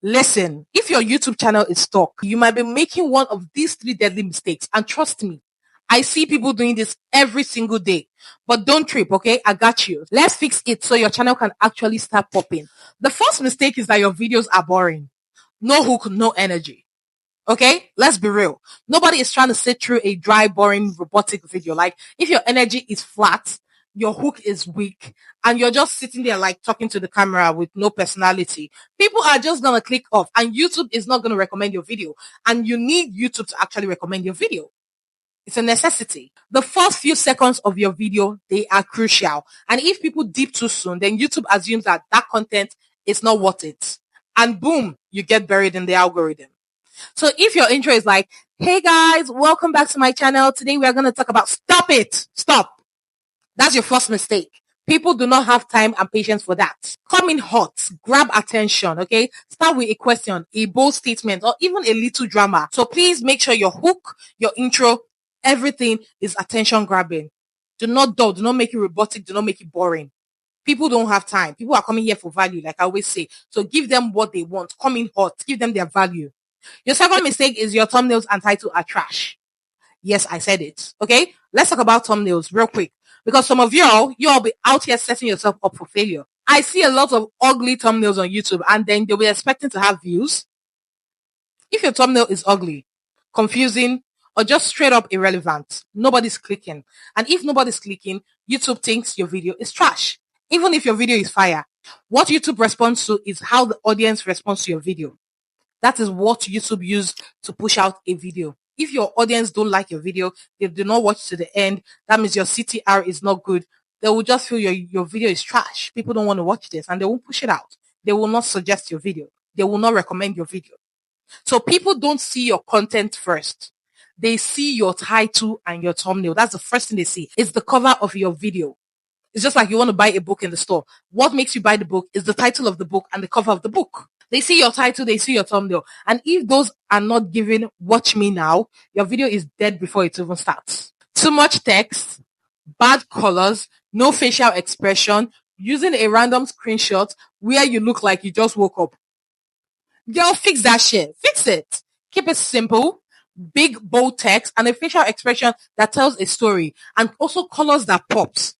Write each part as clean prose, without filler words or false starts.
Listen, if your YouTube channel is stuck, you might be making one of these three deadly mistakes. And trust me, I see people doing this every single day. But don't trip, okay? I got you. Let's fix it so your channel can actually start popping. The first mistake is that your videos are boring. No hook, no energy. Okay, let's be real. Nobody is trying to sit through a dry, boring, robotic video. Like, if your energy is flat, your hook is weak, and you're just sitting there like talking to the camera with no personality, people are just gonna click off, and YouTube is not gonna recommend your video. And you need YouTube to actually recommend your video. It's a necessity. The first few seconds of your video, they are crucial. And if people dip too soon, then YouTube assumes that that content is not worth it. And boom, you get buried in the algorithm. So if your intro is like, hey guys, welcome back to my channel. Today we are going to talk about, stop it. Stop. That's your first mistake. People do not have time and patience for that. Come in hot, grab attention, okay? Start with a question, a bold statement, or even a little drama. So please make sure your hook, your intro, everything is attention grabbing. Do not dull, do not make it robotic, do not make it boring. People don't have time. People are coming here for value, like I always say. So give them what they want. Come in hot, give them their value. Your second mistake is your thumbnails and title are trash. Yes, I said it. Okay, let's talk about thumbnails real quick, because some of y'all be out here setting yourself up for failure. I see a lot of ugly thumbnails on YouTube, and then they'll be expecting to have views. If your thumbnail is ugly, confusing, or just straight up irrelevant, nobody's clicking. And if nobody's clicking, YouTube thinks your video is trash. Even if your video is fire, what YouTube responds to is how the audience responds to your video. That is what YouTube used to push out a video. If your audience don't like your video, they do not watch to the end, that means your CTR is not good. They will just feel your video is trash. People don't want to watch this, and they won't push it out. They will not suggest your video. They will not recommend your video. So people don't see your content first. They see your title and your thumbnail. That's the first thing they see. It's the cover of your video. It's just like you want to buy a book in the store. What makes you buy the book is the title of the book and the cover of the book. They see your title, they see your thumbnail. And if those are not given, watch me now, your video is dead before it even starts. Too much text, bad colors, no facial expression, using a random screenshot where you look like you just woke up. Girl, fix that shit. Fix it. Keep it simple, big, bold text, and a facial expression that tells a story, and also colors that pops.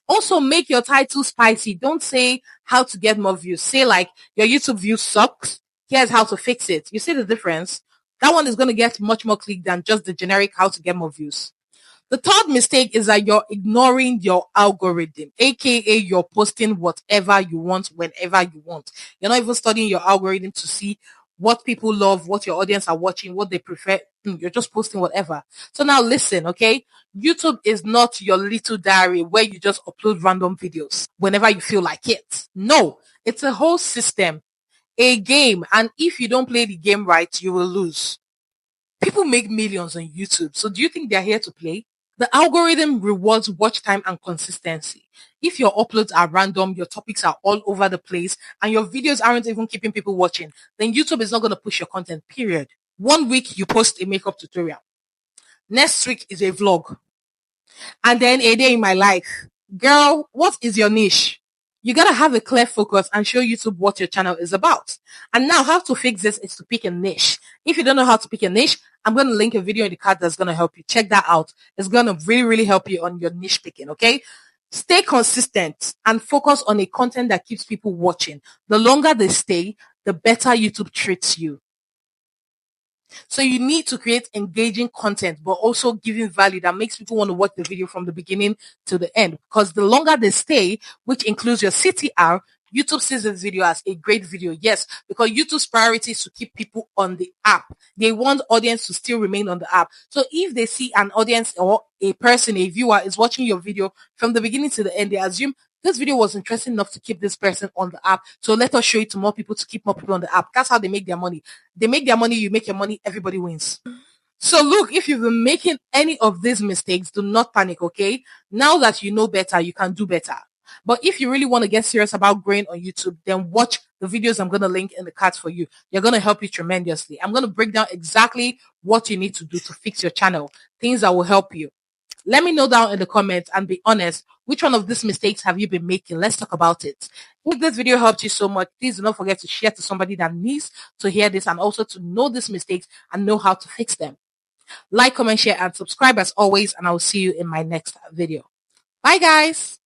Also, make your title spicy. Don't say how to get more views. Say like, your YouTube view sucks. Here's how to fix it. You see the difference? That one is going to get much more click than just the generic how to get more views. The third mistake is that you're ignoring your algorithm, aka you're posting whatever you want whenever you want. You're not even studying your algorithm to see what people love, what your audience are watching, what they prefer. You're just posting whatever. So now listen, okay? YouTube is not your little diary where you just upload random videos whenever you feel like it. No, it's a whole system, a game. And if you don't play the game right, you will lose. People make millions on YouTube. So do you think they're here to play? The algorithm rewards watch time and consistency. If your uploads are random, your topics are all over the place, and your videos aren't even keeping people watching, then YouTube is not going to push your content, period. 1 week, you post a makeup tutorial. Next week is a vlog. And then a day in my life. Girl, what is your niche? You got to have a clear focus and show YouTube what your channel is about. And now how to fix this is to pick a niche. If you don't know how to pick a niche, I'm going to link a video in the card that's going to help you. Check that out. It's going to really, really help you on your niche picking, okay? Stay consistent and focus on a content that keeps people watching. The longer they stay, the better YouTube treats you. So you need to create engaging content, but also giving value that makes people want to watch the video from the beginning to the end. Because the longer they stay, which includes your CTR, YouTube sees this video as a great video. Yes, because YouTube's priority is to keep people on the app. They want audience to still remain on the app. So if they see an audience or a person, a viewer is watching your video from the beginning to the end, they assume this video was interesting enough to keep this person on the app. So let us show it to more people to keep more people on the app. That's how they make their money. They make their money, you make your money, everybody wins. So look, if you've been making any of these mistakes, do not panic, okay? Now that you know better, you can do better. But if you really want to get serious about growing on YouTube, then watch the videos I'm going to link in the cards for you. They're going to help you tremendously. I'm going to break down exactly what you need to do to fix your channel, things that will help you. Let me know down in the comments and be honest. Which one of these mistakes have you been making? Let's talk about it. If this video helped you so much, please do not forget to share to somebody that needs to hear this and also to know these mistakes and know how to fix them. Like, comment, share, and subscribe as always, and I will see you in my next video. Bye, guys.